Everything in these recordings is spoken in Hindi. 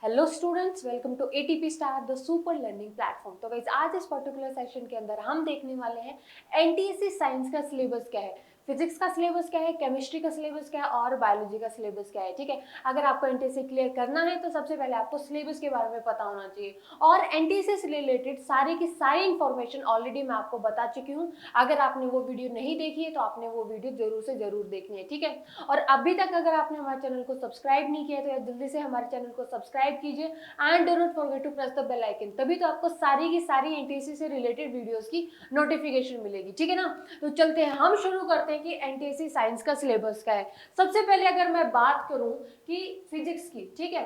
Hello students, welcome to ATP star the super learning platform. तो गाइस आज इस पर्टिकुलर सेशन के अंदर हम देखने वाले हैं एनटीएससी साइंस का सिलेबस क्या है, फिजिक्स का सिलेबस क्या है, केमिस्ट्री का सिलेबस क्या है और बायोलॉजी का सिलेबस क्या है। ठीक है, अगर आपको एनटीएससी क्लियर करना है तो सबसे पहले आपको सिलेबस के बारे में पता होना चाहिए और एनटीएससी से रिलेटेड सारी की सारी इन्फॉर्मेशन ऑलरेडी मैं आपको बता चुकी हूँ। अगर आपने वो वीडियो नहीं देखी है तो आपने वो वीडियो जरूर से जरूर देखनी है। ठीक है, और अभी तक अगर आपने हमारे चैनल को सब्सक्राइब नहीं किया तो जल्दी से हमारे चैनल को सब्सक्राइब कीजिए and do not forget to press the bell icon, तभी तो आपको सारी की सारी एनटीएससी से रिलेटेड वीडियोस की नोटिफिकेशन मिलेगी। ठीक है ना, तो चलते हैं, हम शुरू करते हैं कि एनटीएससी साइंस का सिलेबस क्या है। सबसे पहले अगर मैं बात करूं कि फिजिक्स की, ठीक है,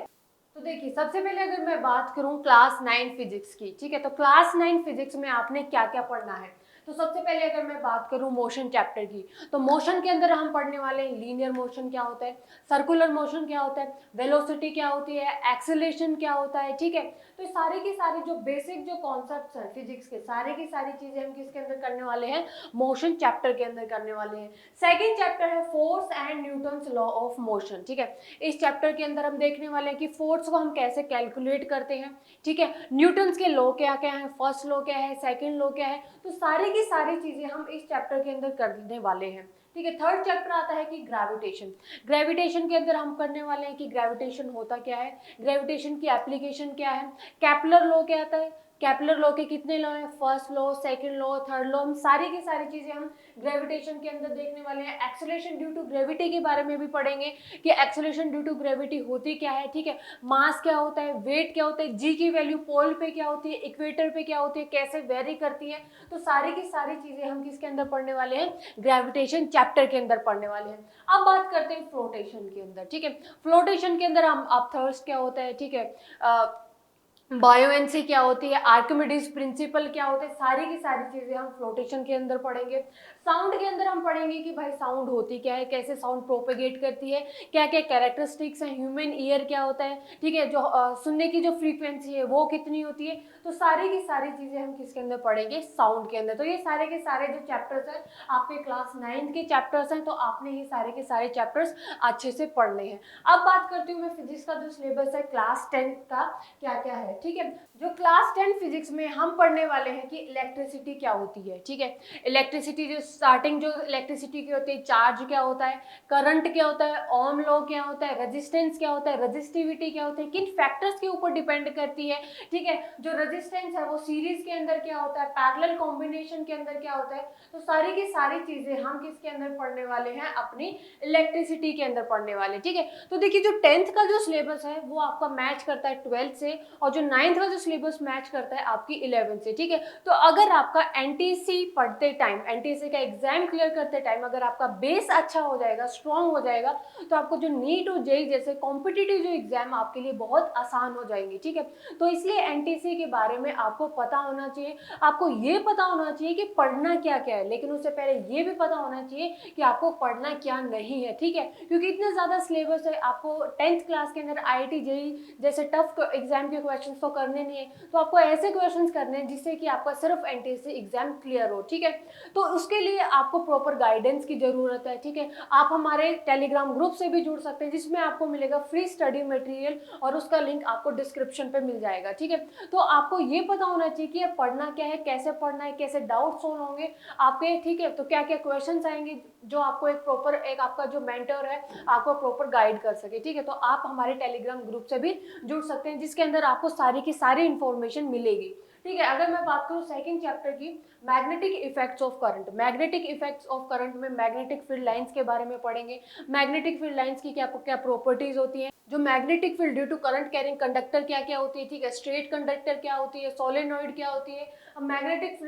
तो देखिए सबसे पहले अगर मैं बात करूं क्लास 9 फिजिक्स की, ठीक है, तो क्लास 9 फिजिक्स में आपने क्या क्या पढ़ना है। तो सबसे पहले अगर मैं बात करूं मोशन चैप्टर की, तो मोशन के अंदर हम पढ़ने वाले हैं लीनियर मोशन क्या होता है, सर्कुलर मोशन क्या होता है, वेलोसिटी क्या होती है, एक्सेलरेशन क्या होता है। ठीक है, तो सारी की सारी जो बेसिक जो कॉन्सेप्ट्स हैं फिजिक्स के, सारी की सारी चीजें हम किसके अंदर करने वाले हैं, मोशन चैप्टर के अंदर करने वाले हैं। सेकेंड चैप्टर है force and Newton's law of motion. ठीक है, इस चैप्टर के अंदर हम देखने वाले हैं कि फोर्स को हम कैसे कैलकुलेट करते हैं। ठीक है, न्यूटन्स के लॉ क्या क्या है, फर्स्ट लॉ क्या है, सेकंड लॉ क्या है, तो सारी की सारी चीजें हम इस चैप्टर के अंदर करने वाले हैं। ठीक है, थर्ड चैप्टर आता है कि ग्रेविटेशन। ग्रेविटेशन के अंदर हम करने वाले हैं कि ग्रेविटेशन होता क्या है, ग्रेविटेशन की एप्लीकेशन क्या है, केपलर लॉ क्या आता है, केपलर लॉ के कितने लॉ हैं, first law, second law, third law, हम सारी की सारी चीजें हम ग्रेविटेशन के अंदर देखने वाले हैं। एक्सेलरेशन ड्यू टू ग्रेविटी के बारे में भी पढ़ेंगे कि एक्सेलरेशन ड्यू टू ग्रेविटी होती क्या है। ठीक है, मास क्या होता है, वेट क्या होता है, जी की वैल्यू पोल पे क्या होती है, इक्वेटर पे क्या होती है, कैसे वेरी करती है, तो सारी की सारी चीजें हम किसके अंदर पढ़ने वाले हैं, ग्रेविटेशन चैप्टर के अंदर पढ़ने वाले हैं। अब बात करते हैं फ्लोटेशन के अंदर। ठीक है, फ्लोटेशन के अंदर हम अब थर्स्ट क्या होता है, ठीक है, बायोएनसी क्या होती है, आर्किमिडीज प्रिंसिपल क्या होते हैं, सारी की सारी चीजें हम फ्लोटेशन के अंदर पढ़ेंगे। साउंड के अंदर हम पढ़ेंगे कि भाई साउंड होती क्या है, कैसे साउंड प्रोपेगेट करती है, क्या क्या कैरेक्टरिस्टिक्स हैं, ह्यूमन ईयर क्या होता है, ठीक है, जो सुनने की जो फ्रीक्वेंसी है वो कितनी होती है, तो सारी की सारी चीजें हम किसके अंदर पढ़ेंगे, साउंड के अंदर। तो ये सारे के सारे जो चैप्टर्स हैं आपके क्लास 9 के चैप्टर्स हैं, तो आपने ये सारे के सारे चैप्टर्स अच्छे से पढ़ने हैं। अब बात करती हूँ मैं फिजिक्स का जो सिलेबस है क्लास 10 का क्या क्या है। ठीक है, जो क्लास 10 फिजिक्स में हम पढ़ने वाले हैं कि इलेक्ट्रिसिटी क्या होती है। ठीक है, इलेक्ट्रिसिटी जो स्टार्टिंग जो इलेक्ट्रिसिटी की होती है, चार्ज क्या होता है, करंट क्या होता है, ओम लॉ क्या होता है, रेजिस्टेंस क्या होता है, रेजिस्टिविटी क्या होता है, किन फैक्टर्स के ऊपर डिपेंड करती है। ठीक है, जो रेजिस्टेंस है वो सीरीज के अंदर क्या होता है, पैरेलल कॉम्बिनेशन के अंदर क्या होता है, तो सारी की सारी चीजें हम किसके अंदर पढ़ने वाले हैं, अपनी इलेक्ट्रिसिटी के अंदर पढ़ने वाले। ठीक है, तो देखिए जो 10th का जो सिलेबस है वो आपका मैच करता है 12th से, और जो 9th का जो सिलेबस मैच करता है आपकी 11th से। ठीक है, तो अगर आपका एनटीएससी पढ़ते टाइम, एनटीएससी का एग्जाम क्लियर करते टाइम अगर आपका बेस अच्छा हो जाएगा, स्ट्रांग हो जाएगा, तो आपको जो नीट और जेई जैसे कॉम्पिटिटिव जो एग्जाम आपके लिए बहुत आसान हो जाएंगे। ठीक है, तो इसलिए एनटीएससी के बारे में आपको पता होना चाहिए, आपको ये पता होना चाहिए कि पढ़ना क्या क्या है, लेकिन उससे पहले ये भी पता होना चाहिए कि आपको पढ़ना क्या नहीं है। ठीक है, क्योंकि इतने ज्यादा सिलेबस है, आपको 10th क्लास के अंदर आईआईटी जेईई जैसे टफ एग्जाम के क्वेश्चंस तो करने नहीं है, तो आपको ऐसे क्वेश्चंस करने हैं जिससे कि आपका सिर्फ एनटीएससी एग्जाम क्लियर हो। ठीक है, तो उसके लिए आपको प्रॉपर गाइडेंस की जरूरत है। ठीक है, आप हमारे टेलीग्राम ग्रुप से भी जुड़ सकते हैं जिसमें आपको मिलेगा फ्री स्टडी मटेरियल और उसका लिंक आपको डिस्क्रिप्शन पे मिल जाएगा। ठीक है, तो आपको ये पता होना चाहिए कि पढ़ना क्या है, कैसे पढ़ना है, कैसे डाउट सोल्व होंगे आपके। ठीक है, तो क्या क्या क्वेश्चंस आएंगे जो आपको एक प्रॉपर एक आपका जो मेंटर है आपको प्रॉपर गाइड कर सके। ठीक है, तो आप हमारे टेलीग्राम ग्रुप से भी जुड़ सकते हैं जिसके अंदर आपको सारी की सारी इंफॉर्मेशन मिलेगी। ठीक है, अगर मैं बात करूं सेकंड चैप्टर की, magnetic effects of current. Magnetic effects of current में मैग्नेटिक फील्ड लाइंस के बारे में पढ़ेंगे, मैग्नेटिक फील्ड लाइंस की क्या क्या प्रॉपर्टीज होती हैं, जो magnetic field due to current carrying conductor क्या क्या होती है। ठीक है, स्ट्रेट कंडक्टर क्या होती है, सोलेनॉइड क्या होती है। अब magnetic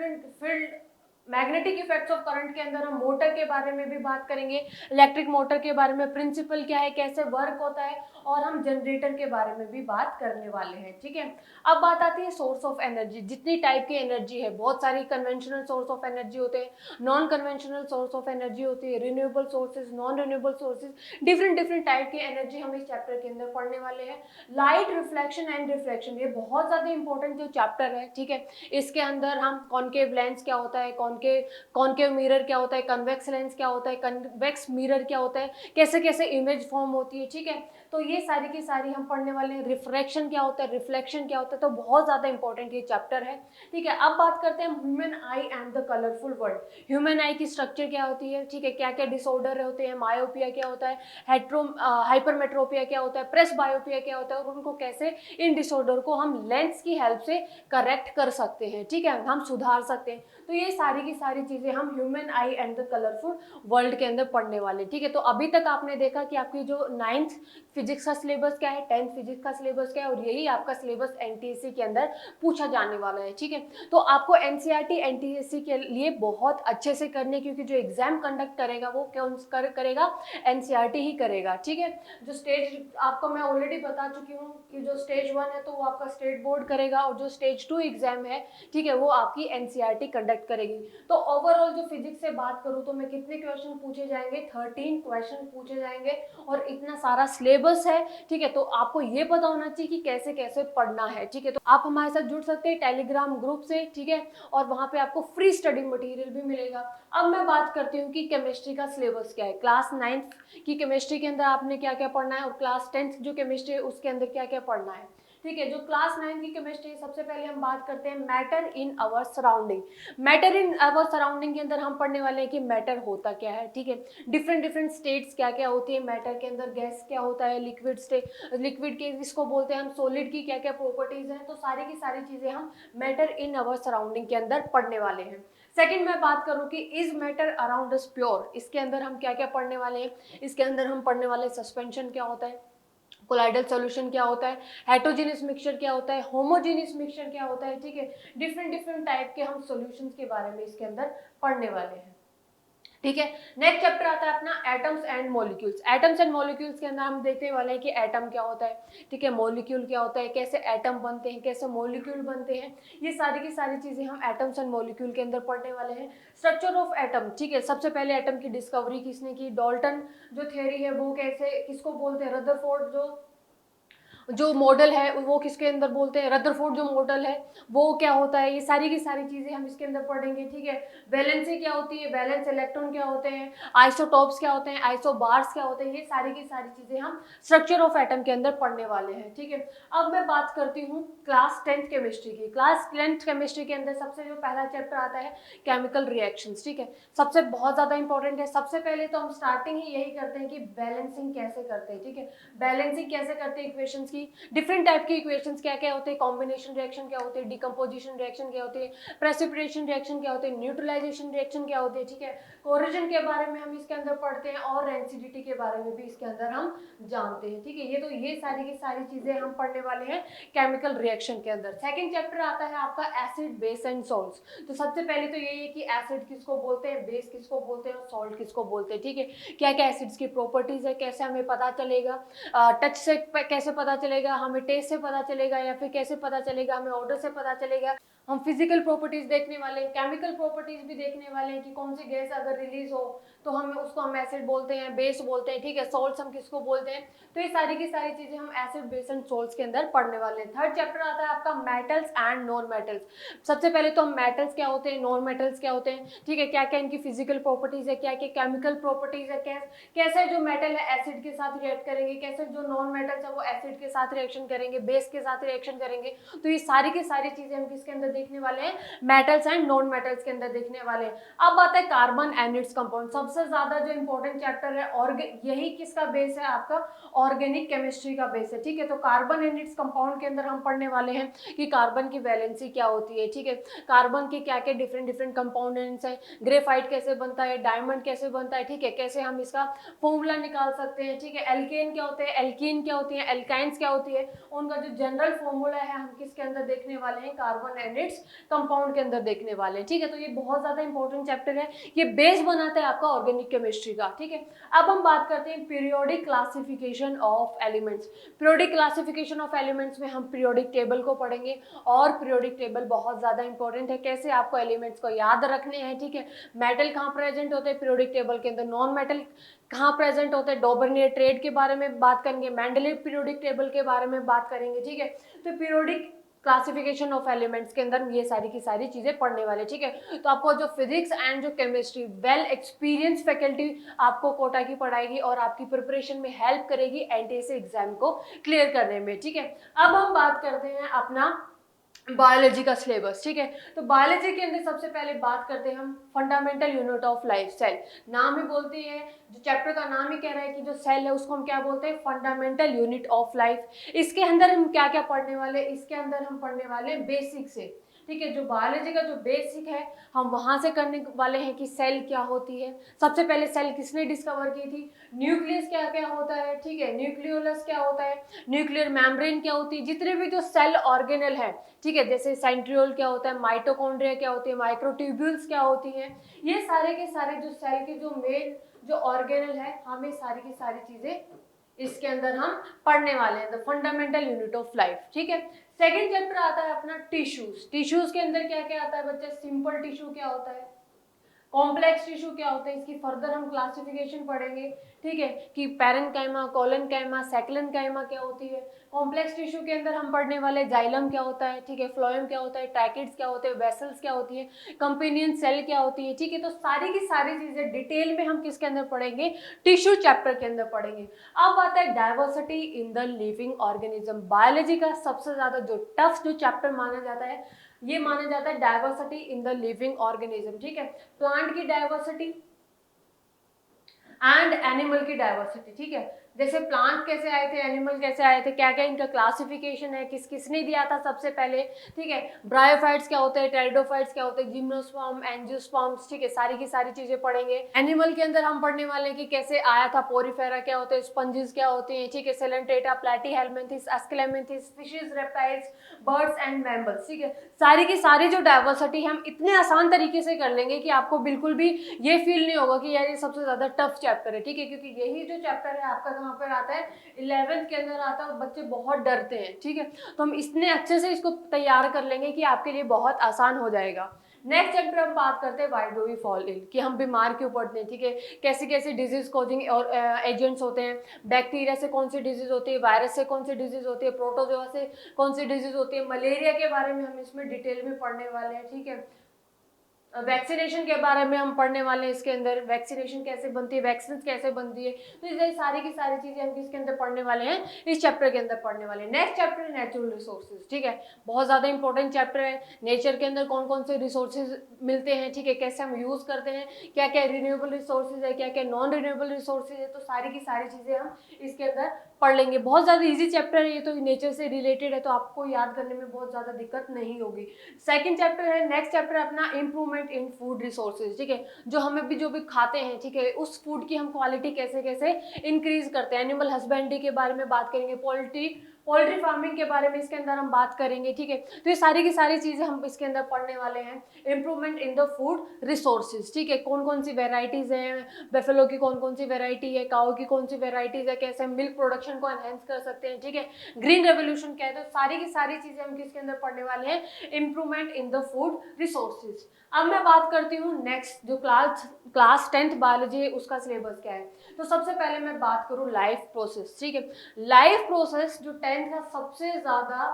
field magnetic effects of current के अंदर हम मोटर के बारे में भी बात करेंगे, इलेक्ट्रिक मोटर के बारे में, प्रिंसिपल क्या है, कैसे वर्क होता है, और हम जनरेटर के बारे में भी बात करने वाले हैं। ठीक है, अब बात आती है सोर्स ऑफ एनर्जी। जितनी टाइप की एनर्जी है, बहुत सारी कन्वेंशनल सोर्स ऑफ एनर्जी होते हैं, non conventional source of energy होती है, renewable sources, non renewable sources, different different type की एनर्जी हम इस चैप्टर के अंदर पढ़ने वाले हैं। लाइट रिफ्लेक्शन एंड रिफ्लेक्शन, ये बहुत ज्यादा इंपॉर्टेंट जो चैप्टर है। ठीक है, इसके अंदर हम कॉनकेव लेंस क्या होता है, कॉनकेव मिरर क्या होता है, कन्वेक्स लेंस क्या होता है, कन्वेक्स मिरर क्या होता है, कैसे कैसे इमेज फॉर्म होती है। ठीक है, तो ये सारी की सारी हम पढ़ने वाले हैं। रिफ्रैक्शन क्या होता है, रिफ्लेक्शन क्या होता है, तो बहुत ज़्यादा इंपॉर्टेंट ये चैप्टर है, ठीक है। अब बात करते हैं human I and the colourful world. Human आई की स्ट्रक्चर क्या होती है, ठीक है, क्या क्या डिसऑर्डर होते हैं, मायोपिया क्या होता है, हाइपरमेट्रोपिया क्या होता है, प्रेस बायोपिया क्या होता है, और उनको कैसे इन डिसऑर्डर को हम लेंस की हेल्प से करेक्ट कर सकते हैं, ठीक है, हम सुधार सकते हैं। तो ये सारी की सारी चीजें हम human I and the colourful world के अंदर पढ़ने वाले, ठीक है। तो अभी तक आपने देखा कि आपकी जो 9th फिजिक्स का सिलेबस क्या है, 10th फिजिक्स का सिलेबस क्या है, और यही आपका सिलेबस एनटीएससी के अंदर पूछा जाने वाला है, ठीक है। तो आपको एनसीईआरटी एनटीएससी के लिए बहुत अच्छे से करने, क्योंकि जो एग्जाम कंडक्ट करेगा वो कौन करेगा, एनसीईआरटी ही करेगा, ठीक है। जो स्टेज आपको मैं ऑलरेडी बता चुकी हूँ कि जो स्टेज 1 है तो वो आपका स्टेट बोर्ड करेगा, और जो स्टेज 2 एग्जाम है, ठीक है, वो आपकी एनसीईआरटी कंडक्ट करेगी। तो ओवरऑल जो फिजिक्स से बात करूँ तो मैं कितने क्वेश्चन पूछे जाएंगे, 13 क्वेश्चन पूछे जाएंगे, और इतना सारा सिलेबस है, ठीक है। तो आपको ये पता होना चाहिए कि कैसे कैसे पढ़ना है, ठीक है। तो आप हमारे साथ जुड़ सकते हैं टेलीग्राम ग्रुप से, ठीक है, और वहाँ पे आपको फ्री स्टडी मटेरियल भी मिलेगा। अब मैं बात करती हूँ कि केमिस्ट्री का सिलेबस क्या है। क्लास 9th की केमिस्ट्री के अंदर आपने क्या क्या पढ़ना है, और क्लास 10th जो केमिस्ट्री है उसके अंदर क्या क्या पढ़ना है, ठीक है। जो क्लास 9 की केमिस्ट्री, सबसे पहले हम बात करते हैं matter in our surrounding. Matter in our surrounding के अंदर हम पढ़ने वाले हैं कि मैटर होता क्या है, ठीक है, डिफरेंट डिफरेंट स्टेट्स क्या क्या होती है मैटर के अंदर, गैस क्या होता है, लिक्विड स्टेट, लिक्विड के इसको बोलते हैं हम, सॉलिड की क्या क्या प्रॉपर्टीज हैं, तो सारी की सारी चीजें हम मैटर इन आवर सराउंडिंग के अंदर पढ़ने वाले हैं। सेकंड मैं बात करूं कि is matter around us pure, इसके अंदर हम क्या क्या पढ़ने वाले हैं, इसके अंदर हम पढ़ने वाले सस्पेंशन क्या होता है, कोलाइडल सॉल्यूशन क्या होता है, हेटरोजेनियस मिक्सचर क्या होता है, होमोजेनियस मिक्सचर क्या होता है, ठीक है। डिफरेंट डिफरेंट टाइप के हम सॉल्यूशंस के बारे में इसके अंदर पढ़ने वाले हैं, ठीक है। नेक्स्ट चैप्टर आता है अपना atoms and molecules. Atoms and molecules के अंदर हम देखने वाले हैं कि एटम क्या होता है, ठीक है, मॉलिक्यूल क्या होता है, कैसे एटम बनते हैं, कैसे मॉलिक्यूल बनते हैं, ये सारी की सारी चीजें हम एटम्स एंड मॉलिक्यूल के अंदर पढ़ने वाले हैं। स्ट्रक्चर ऑफ एटम, ठीक है, सबसे पहले एटम की डिस्कवरी किसने की, डाल्टन जो थ्योरी है वो कैसे किसको बोलते हैं, रदरफोर्ड जो मॉडल है वो किसके अंदर बोलते हैं, रदरफोर्ड जो मॉडल है वो क्या होता है, ये सारी की सारी चीजें हम इसके अंदर पढ़ेंगे, ठीक है। वैलेंसी क्या होती है, वैलेंस इलेक्ट्रॉन क्या होते हैं, आइसोटॉप्स क्या होते हैं, आइसोबार्स क्या होते हैं, ये सारी की सारी चीजें हम स्ट्रक्चर ऑफ एटम के अंदर पढ़ने वाले हैं, ठीक है। अब मैं बात करती हूँ क्लास 10th केमिस्ट्री की। क्लास 10th केमिस्ट्री के अंदर सबसे जो पहला चैप्टर आता है केमिकल रिएक्शंस, ठीक है, सबसे बहुत ज्यादा इंपॉर्टेंट है। सबसे पहले तो हम स्टार्टिंग ही यही करते हैं कि बैलेंसिंग कैसे करते हैं, ठीक है, बैलेंसिंग कैसे करते हैं इक्वेशंस की, डिफरेंट टाइप के इक्वेशंस क्या क्या होते हैं, कॉम्बिनेशन रिएक्शन क्या होते हैं, डिकम्पोजिशन रिएक्शन क्या होती है, प्रेसिपिटेशन रिएक्शन क्या होते हैं, न्यूट्रलाइजेशन रिएक्शन क्या होती है, ठीक है, कोरिजन के बारे में हम इसके अंदर पढ़ते हैं, और रेंसिडिटी के बारे में भी इसके अंदर हम जानते हैं, ठीक है। ये तो ये सारी की सारी चीजें हम पढ़ने वाले हैं केमिकल रिएक्शन के अंदर। सेकंड चैप्टर आता है आपका एसिड बेस एंड सॉल्ट्स। तो सबसे पहले तो यही है कि एसिड किसको बोलते हैं, बेस किसको बोलते हैं, और सॉल्ट किसको बोलते हैं, ठीक है, क्या क्या एसिड्स की प्रॉपर्टीज है, कैसे हमें पता चलेगा, टच से कैसे पता चलेगा, हमें टेस्ट से पता चलेगा, या फिर कैसे पता चलेगा, हमें ऑर्डर से पता चलेगा। हम फिजिकल प्रॉपर्टीज देखने वाले हैं, केमिकल प्रॉपर्टीज भी देखने वाले हैं कि कौन सी गैस अगर रिलीज हो तो हम उसको हम एसिड बोलते हैं, बेस बोलते हैं, ठीक है, सॉल्ट्स हम किसको बोलते हैं। तो ये सारी की सारी चीजें हम एसिड बेस एंड सॉल्ट्स के अंदर पढ़ने वाले हैं। थर्ड चैप्टर आता है आपका मेटल्स एंड नॉन मेटल्स। सबसे पहले तो हम मेटल्स क्या होते हैं, नॉन मेटल्स क्या होते हैं, ठीक है, क्या क्या इनकी फिजिकल प्रॉपर्टीज है, क्या क्या केमिकल प्रॉपर्टीज है, कैसे जो मेटल है एसिड के साथ रिएक्ट करेंगे, कैसे जो नॉन मेटल्स है वो एसिड के साथ रिएक्शन करेंगे, बेस के साथ रिएक्शन करेंगे। तो ये सारी की सारी चीजें हम किसके अंदर देखने वाले हैं, मेटल्स एंड नॉन मेटल्स के अंदर देखने वाले हैं। अब आता है कार्बन एंड इट्स कंपाउंड। सबसे ज्यादा जो इंपॉर्टेंट चैप्टर है, और यही किसका बेस है, आपका ऑर्गेनिक केमिस्ट्री का बेस है, ठीक है। तो कार्बन एंड इट्स कंपाउंड के अंदर हम पढ़ने वाले हैं कि कार्बन की वैलेंसी क्या होती है, ठीक है, कार्बन के क्या क्या डिफरेंट डिफरेंट कंपाउंडेंट्स हैं, ग्रेफाइट कैसे बनता है, डायमंड कैसे बनता है, ठीक है, कैसे हम इसका फॉर्मूला निकाल सकते हैं, ठीक है, एल्केन क्या होते हैं, एल्कीन क्या होती है, एल्काइंस क्या होती है, उनका जो जनरल फॉर्मूला है हम किसके अंदर देखने वाले हैं, कार्बन एंड इट्स कंपाउंड के अंदर देखने वाले हैं, ठीक है। तो ये बहुत ज्यादा इंपॉर्टेंट चैप्टर है, ये बेस बनाता है आपका ऑर्गेनिक केमिस्ट्री का, ठीक है। अब हम बात करते हैं periodic classification of elements. Periodic classification of elements में हम पीरियोडिक टेबल को पढ़ेंगे, और पीरियोडिक टेबल बहुत ज्यादा इंपॉर्टेंट है, कैसे आपको एलिमेंट्स को याद रखने हैं, ठीक है, मेटल कहाँ प्रेजेंट होते हैं पीरियोडिक टेबल के अंदर, नॉन मेटल कहाँ प्रेजेंट होते हैं, डॉबर्नियर ट्रेड के बारे में बात करेंगे, मेंडलीव पीरियोडिक टेबल के बारे में बात करेंगे, ठीक है। तो पीरियोडिक क्लासिफिकेशन ऑफ एलिमेंट्स के अंदर ये सारी की सारी चीजें पढ़ने वाले, ठीक है। तो आपको जो फिजिक्स एंड जो केमिस्ट्री वेल एक्सपीरियंस फैकल्टी आपको कोटा की पढ़ाएगी और आपकी प्रिपरेशन में हेल्प करेगी एनटीएससी एग्जाम को क्लियर करने में, ठीक है। अब हम बात करते हैं अपना बायोलॉजी का सिलेबस, ठीक है। तो बायोलॉजी के अंदर सबसे पहले बात करते हैं हम fundamental unit of life, cell. नाम ही बोलती है, जो चैप्टर का नाम ही कह रहा है कि जो सेल है उसको हम क्या बोलते हैं, फंडामेंटल यूनिट ऑफ लाइफ। इसके अंदर हम क्या क्या पढ़ने वाले, इसके अंदर हम पढ़ने वाले बेसिक से, ठीक है। जो बायोलॉजी का जो बेसिक है हम वहां से करने वाले हैं कि सेल क्या होती है, सबसे पहले सेल किसने डिस्कवर की थी, न्यूक्लियस क्या क्या होता है, ठीक है, न्यूक्लियोलस क्या होता है, न्यूक्लियर मेम्ब्रेन क्या होती है, जितने भी जो सेल ऑर्गेनल है, ठीक है, जैसे सेंट्रियोल क्या होता है, माइटोकॉन्ड्रिया क्या होती है, माइक्रोट्यूब्यूल्स क्या होती हैं, ये सारे के सारे जो सेल के जो मेन जो ऑर्गेनल है, हमें सारी की सारी चीजें इसके अंदर हम पढ़ने वाले हैं, the fundamental unit of life, ठीक है। सेकेंड चैप्टर आता है अपना टिश्यूज। टिश्यूज के अंदर क्या क्या आता है बच्चे, सिंपल टिश्यू क्या होता है, कॉम्प्लेक्स टिश्यू क्या होता है, इसकी फर्दर हम क्लासिफिकेशन पढ़ेंगे, ठीक है, कि पैरेन्काइमा, कोलेनकाइमा, सेक्लेनकाइमा क्या होती है। कॉम्प्लेक्स टिश्यू के अंदर हम पढ़ने वाले जाइलम क्या होता है, ठीक है, फ्लोएम क्या होता है, ट्रैकिड्स क्या होते हैं, वेसल्स क्या होती है, कंपेनियन सेल क्या होती है, ठीक है। तो सारी की सारी चीजें डिटेल में हम किसके अंदर पढ़ेंगे, टिश्यू चैप्टर के अंदर पढ़ेंगे। अब आता है diversity in the living organism. Biology का सबसे ज्यादा जो टफ जो चैप्टर माना जाता है, ये माना जाता है diversity in the living organism, ठीक है। प्लांट की डाइवर्सिटी एंड एनिमल की डाइवर्सिटी, ठीक है। जैसे प्लांट कैसे आए थे, एनिमल कैसे आए थे, क्या क्या इनका क्लासिफिकेशन है, किसने दिया था सबसे पहले, ठीक है। ब्रायोफाइट्स क्या होते हैं, टेरिडोफाइट्स क्या होते हैं, जिम्नोस्पर्म, एंजियोस्पर्म्स, ठीक है, सारी की सारी चीजें पढ़ेंगे। एनिमल के अंदर हम पढ़ने वाले हैं कि कैसे आया था, पोरीफेरा क्या होते हैं, स्पंजेस क्या होते हैं, ठीक है, Coelenterata, Platyhelminthes, Aschelminthes, fishes, reptiles, birds and mammals, ठीक है। सारी की सारी जो डाइवर्सिटी हम इतने आसान तरीके से कर लेंगे कि आपको बिल्कुल भी ये फील नहीं होगा कि यार ये सबसे ज्यादा टफ चैप्टर है, ठीक है, क्योंकि यही जो चैप्टर है आपका कहाँ पर आता है, 11th के अंदर आता है और बच्चे बहुत डरते हैं, ठीक है। तो हम इतने अच्छे से इसको तैयार कर लेंगे कि आपके लिए बहुत आसान हो जाएगा। नेक्स्ट चैप्टर हम बात करते हैं why do we fall ill, कि हम बीमार क्यों पड़ते हैं, ठीक है, कैसे कैसे डिजीज कॉजिंग और एजेंट्स होते हैं, बैक्टीरिया से कौन सी डिजीज होती है, वायरस से कौन सी डिजीज होती है, प्रोटोजोआ से कौन सी डिजीज होती है, मलेरिया के बारे में हम इसमें डिटेल में पढ़ने वाले हैं, ठीक है। वैक्सीनेशन के बारे में हम पढ़ने वाले हैं, इसके अंदर वैक्सीनेशन कैसे बनती है, वैक्सीन कैसे बनती है, तो ये सारी की सारी चीजें हम किसके अंदर पढ़ने वाले हैं, इस चैप्टर के अंदर पढ़ने वाले हैं। नेक्स्ट चैप्टर है नेचुरल रिसोर्सेज, ठीक है, बहुत ज्यादा इंपॉर्टेंट चैप्टर है। नेचर के अंदर कौन कौन से रिसोर्सेज मिलते हैं, ठीक है, कैसे हम यूज करते हैं, क्या क्या रिन्यूएबल रिसोर्सेज है, क्या क्या नॉन रिन्यूएबल रिसोर्सेज है, तो सारी की सारी चीजें हम इसके अंदर पढ़ लेंगे। बहुत ज्यादा इजी चैप्टर है ये, तो नेचर से रिलेटेड है, तो आपको याद करने में बहुत ज्यादा दिक्कत नहीं होगी। सेकंड चैप्टर है, नेक्स्ट चैप्टर है अपना इम्प्रूवमेंट इन फूड रिसोर्सेज, ठीक है, जो हमें भी जो भी खाते हैं, ठीक है, उस फूड की हम क्वालिटी कैसे कैसे इंक्रीज करते हैं। एनिमल हस्बेंड्री के बारे में बात करेंगे, पोल्ट्री फार्मिंग के बारे में इसके अंदर हम बात करेंगे, ठीक है। तो ये सारी की सारी चीजें हम इसके अंदर पढ़ने वाले हैं। Improvement in the food resources, ठीक है, कौन कौन सी वेराइटीज हैं, बेफेलो की कौन कौन सी वेराइटी है, काऊ की कौन सी वेराइटीज है, कैसे हम मिल्क प्रोडक्शन को एनहेंस कर सकते हैं, ठीक है, ग्रीन रेवोल्यूशन क्या है, तो सारी की सारी चीजें हम किसके अंदर पढ़ने वाले हैं, improvement in the food resources. अब मैं बात करती हूँ नेक्स्ट जो क्लास 10th बायोलॉजी है उसका सिलेबस क्या है। तो सबसे पहले मैं बात करूँ लाइफ प्रोसेस, ठीक है। लाइफ प्रोसेस जो 10th का सबसे ज्यादा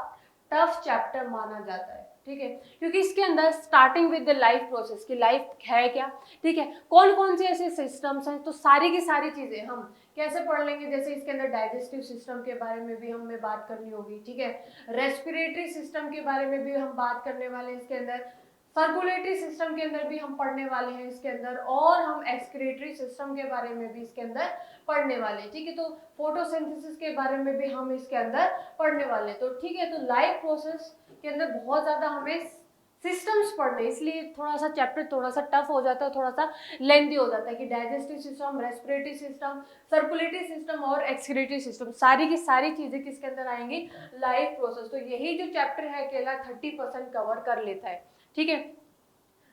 टफ चैप्टर माना जाता है, ठीक है, क्योंकि इसके अंदर starting with the life process की लाइफ है क्या, ठीक है, कौन कौन से ऐसे सिस्टम्स हैं, तो सारी की सारी चीजें हम कैसे पढ़ लेंगे। जैसे इसके अंदर डाइजेस्टिव सिस्टम के बारे में भी हमें बात करनी होगी, ठीक है, रेस्पिरेटरी सिस्टम के बारे में भी हम बात करने वाले हैं इसके अंदर, सर्कुलेटरी सिस्टम के अंदर भी हम पढ़ने वाले हैं इसके अंदर, और हम एक्सक्रीटरी सिस्टम के बारे में भी इसके अंदर पढ़ने वाले हैं, ठीक है। तो फोटोसिंथेसिस के बारे में भी हम इसके अंदर पढ़ने वाले हैं, तो ठीक है। तो लाइफ प्रोसेस के अंदर बहुत ज्यादा हमें सिस्टम्स पढ़ने, इसलिए थोड़ा सा चैप्टर थोड़ा सा टफ हो जाता है, थोड़ा सा लेंथी हो जाता है, कि digestive system, respiratory system, circulatory system और एक्सक्रीटरी सिस्टम, सारी की सारी चीजें किसके अंदर आएंगी, लाइफ प्रोसेस। तो यही जो चैप्टर है अकेला 30% कवर कर लेता है, ठीक है।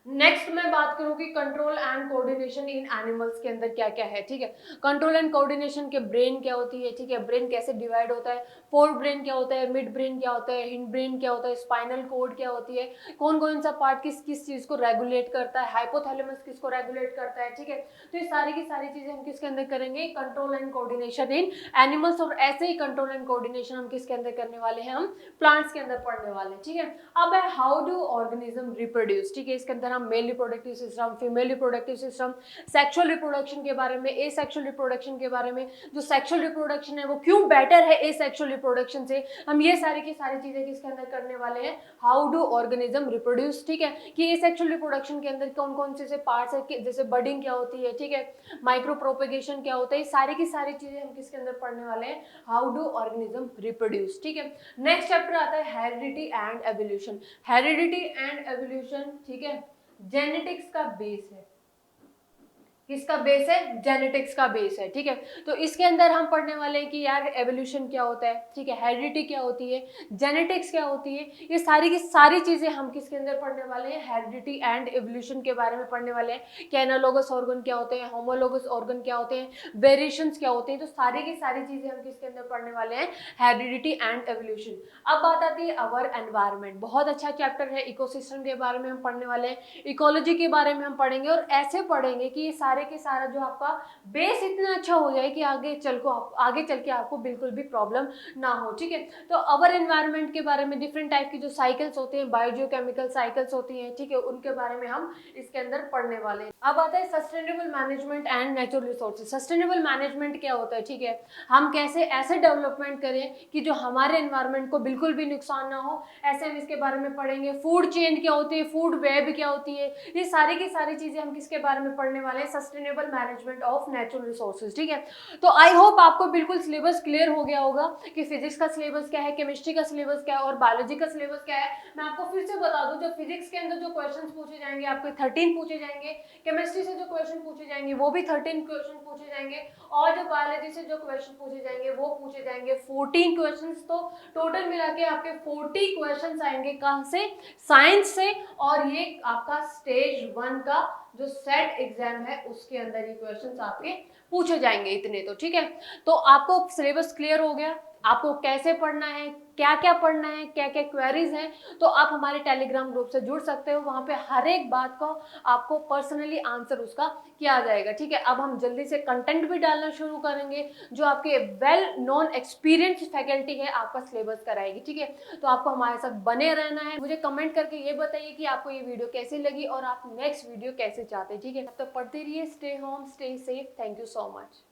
नेक्स्ट मैं बात करूँ कि control and coordination in animals के अंदर क्या क्या है, ठीक है। कंट्रोल एंड कोऑर्डिनेशन के ब्रेन क्या होती है, ठीक है, ब्रेन कैसे डिवाइड होता है, फोर ब्रेन क्या होता है, मिड ब्रेन क्या होता है, हिंड ब्रेन क्या होता है, स्पाइनल कोड क्या होती है, कौन कौन सा पार्ट किस किस चीज को रेगुलेट करता है, हाइपोथैलेमस किसको रेगुलेट करता है, ठीक है। तो ये सारी की सारी चीजें हम किसके अंदर करेंगे, control and coordination in animals. और ऐसे ही कंट्रोल एंड कोऑर्डिनेशन हम किसके अंदर करने वाले हैं, हम प्लांट्स के अंदर पढ़ने वाले हैं, ठीक है। अब है हाउ डू ऑर्गेनिज्म रिप्रोड्यूस, ठीक है। इसके अंदर हम male reproductive system, female reproductive system, sexual reproduction के बारे में, एसेक्सुअल रिप्रोडक्शन के बारे में, जो सेक्सुअल रिप्रोडक्शन है वो क्यों बेटर है एसेक्सुअल रिप्रोडक्शन से, हम ये सारी की सारी चीजें किसके अंदर करने वाले हैं, हाउ डू ऑर्गेनिज्म रिप्रोड्यूस, ठीक है। कि एसेक्सुअल रिप्रोडक्शन के अंदर कौन कौन से पार्ट्स है, जैसे बडिंग क्या होती है, ठीक है, माइक्रो प्रोपेगेशन क्या होता है, सारी की सारी चीजें हम किसके अंदर पढ़ने वाले हैं, हाउ डू ऑर्गेनिज्म रिप्रोड्यूस, ठीक है। नेक्स्ट चैप्टर आता है heredity and evolution. Heredity and evolution, ठीक है, जेनेटिक्स का बेस है। किसका बेस है, जेनेटिक्स का बेस है, ठीक है। तो इसके अंदर हम पढ़ने वाले हैं कि यार एवोल्यूशन क्या होता है, ठीक है, हेरिडिटी क्या होती है, जेनेटिक्स क्या होती है, ये सारी की सारी चीजें हम किसके अंदर पढ़ने वाले हैं, हेरिडिटी एंड एवोल्यूशन के बारे में पढ़ने वाले हैं। कि एनालोगस ऑर्गन क्या होते हैं, होमोलोगस ऑर्गन क्या होते हैं, वेरिएशंस क्या होते हैं, तो सारी की सारी चीजें हम किसके अंदर पढ़ने वाले हैं, हेरिडिटी एंड एवोल्यूशन। अब बात आती है अवर एनवायरमेंट, बहुत अच्छा चैप्टर है, इकोसिस्टम के बारे में हम पढ़ने वाले हैं, इकोलॉजी के बारे में हम पढ़ेंगे, और ऐसे पढ़ेंगे कि ये सारे के सारा जो आपका बेस इतना अच्छा हो जाए कि आगे चल के आपको बिल्कुल भी प्रॉब्लम ना हो, ठीक है। तो अवर एनवायरनमेंट के बारे में डिफरेंट टाइप की जो साइकिल्स होते हैं, बायोजियोकेमिकल साइकिल्स होती हैं, ठीक है, उनके बारे में हम इसके अंदर पढ़ने वाले हैं। अब आता है sustainable management and natural resources. Sustainable management क्या होता है, ठीक है, हम कैसे ऐसे डेवलपमेंट करें कि जो हमारे एनवायरनमेंट को बिल्कुल भी नुकसान ना हो, ऐसे हम इसके बारे में पढ़ेंगे। फूड चेन क्या होती है, फूड वेब क्या होती है, ये सारी की सारी चीजें हम किसके बारे में पढ़ने वाले हैं, sustainable management of natural resources, ठीक है। तो आई होप आपको बिल्कुल सिलेबस क्लियर हो गया होगा कि फिजिक्स का सिलेबस क्या है, केमिस्ट्री का सिलेबस क्या है और बायोलॉजी का सिलेबस क्या है। मैं आपको फिर से बता दूं, जो फिजिक्स के अंदर जो क्वेश्चंस पूछे जाएंगे आपके 13 पूछे जाएंगे, केमिस्ट्री से जो क्वेश्चन पूछे जाएंगे वो भी 13 क्वेश्चन पूछे जाएंगे, और जो बायोलॉजी से जो क्वेश्चन पूछे जाएंगे वो पूछे जाएंगे 14 क्वेश्चंस। तो टोटल मिला के आपके 40 क्वेश्चंस आएंगे, कहां से, साइंस से, और ये आपका स्टेज 1 का जो सेट एग्जाम है उसके अंदर ये क्वेश्चंस आपके पूछे जाएंगे इतने, तो ठीक है। तो आपको सिलेबस क्लियर हो गया, आपको कैसे पढ़ना है, क्या क्या पढ़ना है, क्या क्या क्वेरीज हैं, तो आप हमारे टेलीग्राम ग्रुप से जुड़ सकते हो, वहां पे हर एक बात को आपको पर्सनली आंसर उसका किया जाएगा, ठीक है। अब हम जल्दी से कंटेंट भी डालना शुरू करेंगे, जो आपके वेल नोन एक्सपीरियंस फैकल्टी है आपका सिलेबस कराएगी, ठीक है। तो आपको हमारे साथ बने रहना है। मुझे कमेंट करके ये बताइए कि आपको ये वीडियो कैसी लगी और आप नेक्स्ट वीडियो कैसे चाहते हैं, ठीक है। तब तक पढ़ते रहिए, stay home, stay safe, thank you so much.